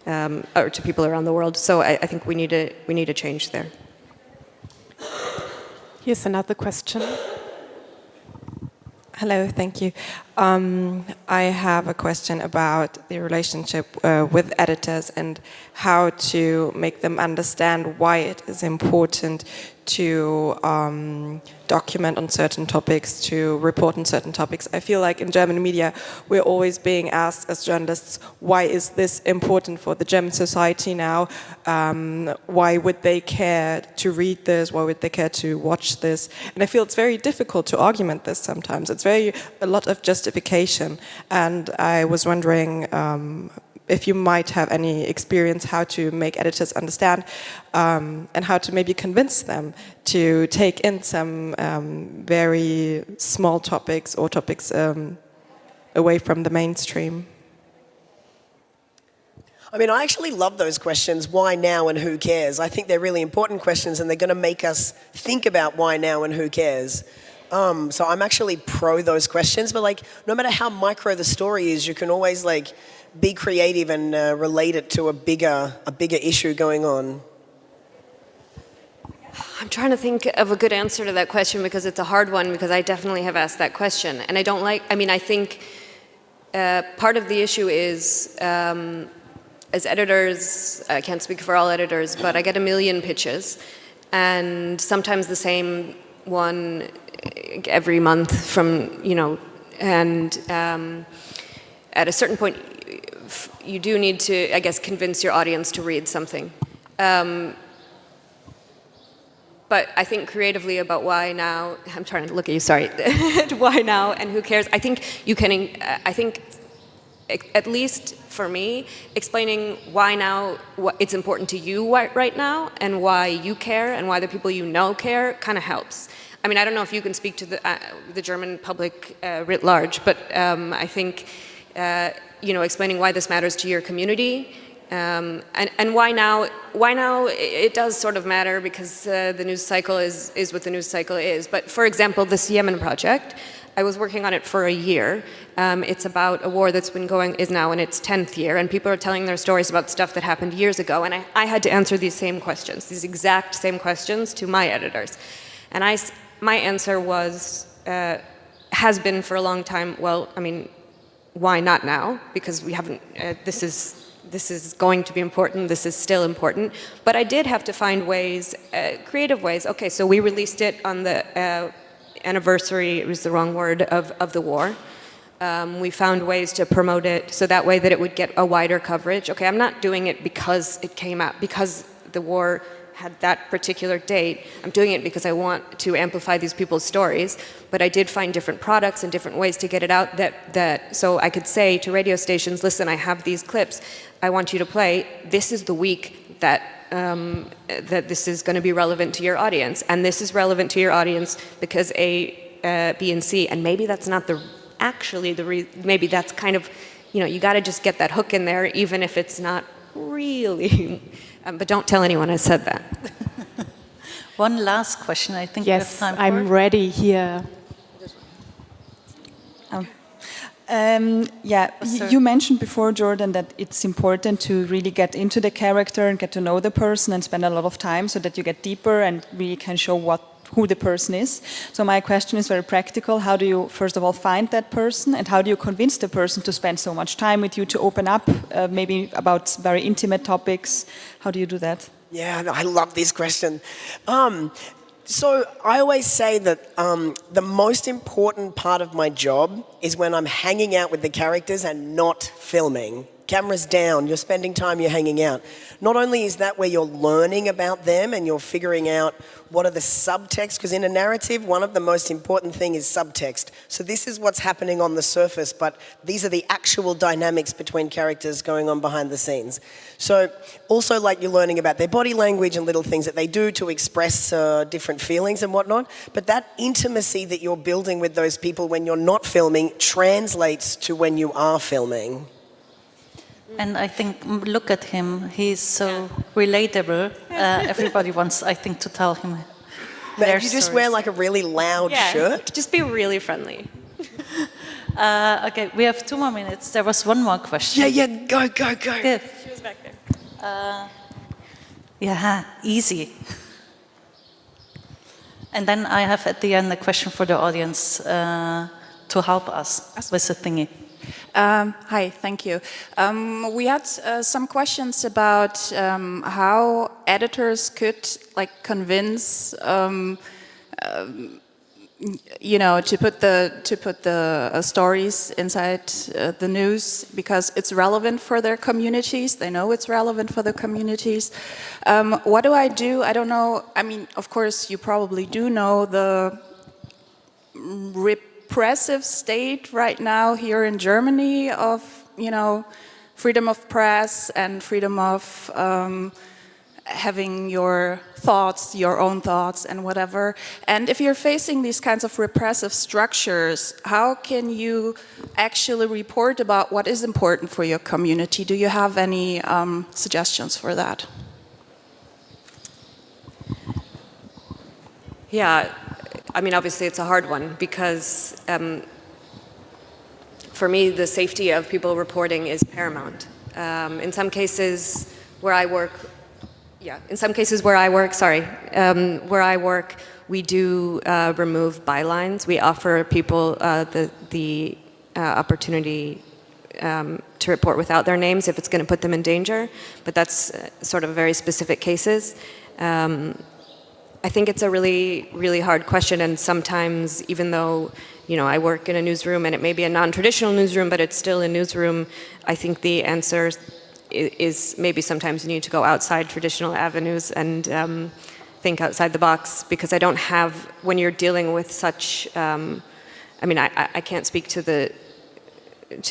or to people around the world. So I think we need a change there. Here's another question. Hello, thank you. I have a question about the relationship with editors and how to make them understand why it is important to document on certain topics, to report on certain topics. I feel like in German media, we're always being asked as journalists, why is this important for the German society now? Why would they care to read this? Why would they care to watch this? And I feel it's very difficult to argument this sometimes. It's a lot of justification. And I was wondering if you might have any experience how to make editors understand and how to maybe convince them to take in some very small topics or topics away from the mainstream. I mean, I actually love those questions, why now and who cares? I think they're really important questions and they're going to make us think about why now and who cares. So I'm actually pro those questions, but like, no matter how micro the story is, you can always like be creative and relate it to a bigger issue going on. I'm trying to think of a good answer to that question because it's a hard one, because I definitely have asked that question. And I don't like, I mean, I think part of the issue is, as editors, I can't speak for all editors, but I get a million pitches, and sometimes the same one every month from, you know, and at a certain point, you do need to, I guess, convince your audience to read something. But I think creatively about why now, I'm trying to look at you, sorry, why now and who cares? I think you can, I think, at least for me, explaining why now, what it's important to you right now, and why you care, and why the people you know care, kind of helps. I mean, I don't know if you can speak to the German public writ large, but I think, you know, explaining why this matters to your community, and why now it does sort of matter, because the news cycle is what the news cycle is. But for example, this Yemen project, I was working on it for a year. It's about a war that's been going, is now in its 10th year, and people are telling their stories about stuff that happened years ago, and I had to answer these same questions, these exact same questions to my editors. And my answer was, has been for a long time, well, I mean, why not now? Because we haven't, this is this is going to be important, this is still important. But I did have to find ways, creative ways. Okay, so we released it on the anniversary, it was the wrong word, of the war. We found ways to promote it so that way that it would get a wider coverage. Okay, I'm not doing it because it came out, because the war had that particular date. I'm doing it because I want to amplify these people's stories. But I did find different products and different ways to get it out so I could say to radio stations, listen, I have these clips. I want you to play. This is the week that that this is going to be relevant to your audience. And this is relevant to your audience because A, B, and C. And maybe that's not maybe that's kind of, you got to just get that hook in there, even if it's not really. But don't tell anyone I said that. One last question, I think we have Yes, time for. I'm ready here. You mentioned before, Jordan, that it's important to really get into the character and get to know the person and spend a lot of time so that you get deeper and really can show who the person is. So my question is very practical. How do you, first of all, find that person, and how do you convince the person to spend so much time with you, to open up, maybe about very intimate topics? How do you do that? Yeah, no, I love this question. So I always say that the most important part of my job is when I'm hanging out with the characters and not filming. Cameras down, you're spending time, you're hanging out. Not only is that where you're learning about them and you're figuring out what are the subtext, because in a narrative, one of the most important things is subtext. So this is what's happening on the surface, but these are the actual dynamics between characters going on behind the scenes. So also like you're learning about their body language and little things that they do to express different feelings and whatnot. But that intimacy that you're building with those people when you're not filming translates to when you are filming. And I think, look at him, he's so relatable. Everybody wants, I think, to tell him their You just stories. wear like a really loud shirt? Just be really friendly. Okay, we have 2 more minutes. There was one more question. Yeah, go. Good. She was back there. Yeah, easy. And then I have at the end a question for the audience to help us with the thingy. Hi, thank you. We had some questions about how editors could convince to put the stories inside the news because it's relevant for their communities. They know it's relevant for their communities. What do I do? I don't know. I mean, of course, you probably do know the repressive state right now here in Germany of, freedom of press and freedom of having your thoughts, your own thoughts and whatever. And if you're facing these kinds of repressive structures, how can you actually report about what is important for your community? Do you have any suggestions for that? Yeah, I mean, obviously it's a hard one because for me, the safety of people reporting is paramount. In some cases where I work, where I work, we do remove bylines. We offer people the opportunity to report without their names if it's going to put them in danger, but that's sort of very specific cases. I think it's a really, really hard question, and sometimes, even though I work in a newsroom and it may be a non-traditional newsroom, but it's still a newsroom, I think the answer is maybe sometimes you need to go outside traditional avenues and think outside the box, because I don't have, when you're dealing with such, I mean, I can't speak to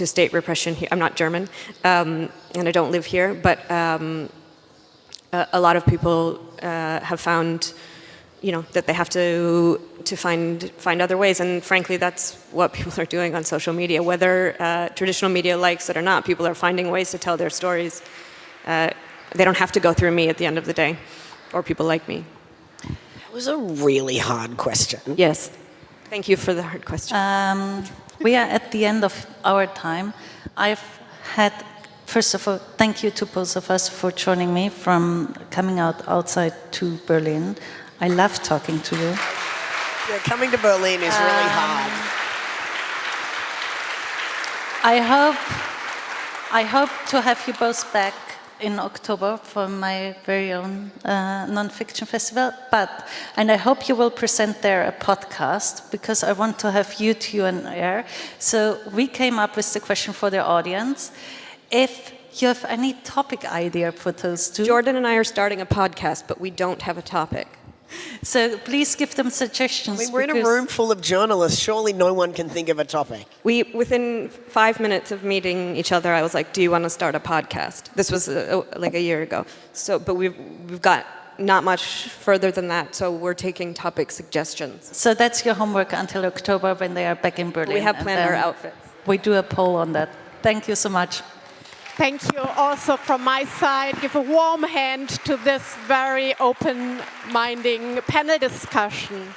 state repression here. I'm not German, and I don't live here, but a lot of people have found that they have to find other ways, and frankly, that's what people are doing on social media. Whether traditional media likes it or not, people are finding ways to tell their stories. They don't have to go through me at the end of the day, or people like me. That was a really hard question. Yes. Thank you for the hard question. We are at the end of our time. I've had, first of all, thank you to both of us for joining me from coming outside to Berlin. I love talking to you. Yeah, coming to Berlin is really hard. I hope I hope to have you both back in October for my very own non-fiction festival, and I hope you will present there a podcast, because I want to have you two on air. So we came up with the question for the audience: if you have any topic idea for those two. Jordan and I are starting a podcast, but we don't have a topic. So please give them suggestions. I mean, we're in a room full of journalists. Surely no one can think of a topic. Within 5 minutes of meeting each other, I was like, "Do you want to start a podcast?" This was like a year ago. So, but we've got not much further than that. So we're taking topic suggestions. So that's your homework until October when they are back in Berlin. We have planned our outfits. We do a poll on that. Thank you so much. Thank you also from my side. Give a warm hand to this very open-minded panel discussion.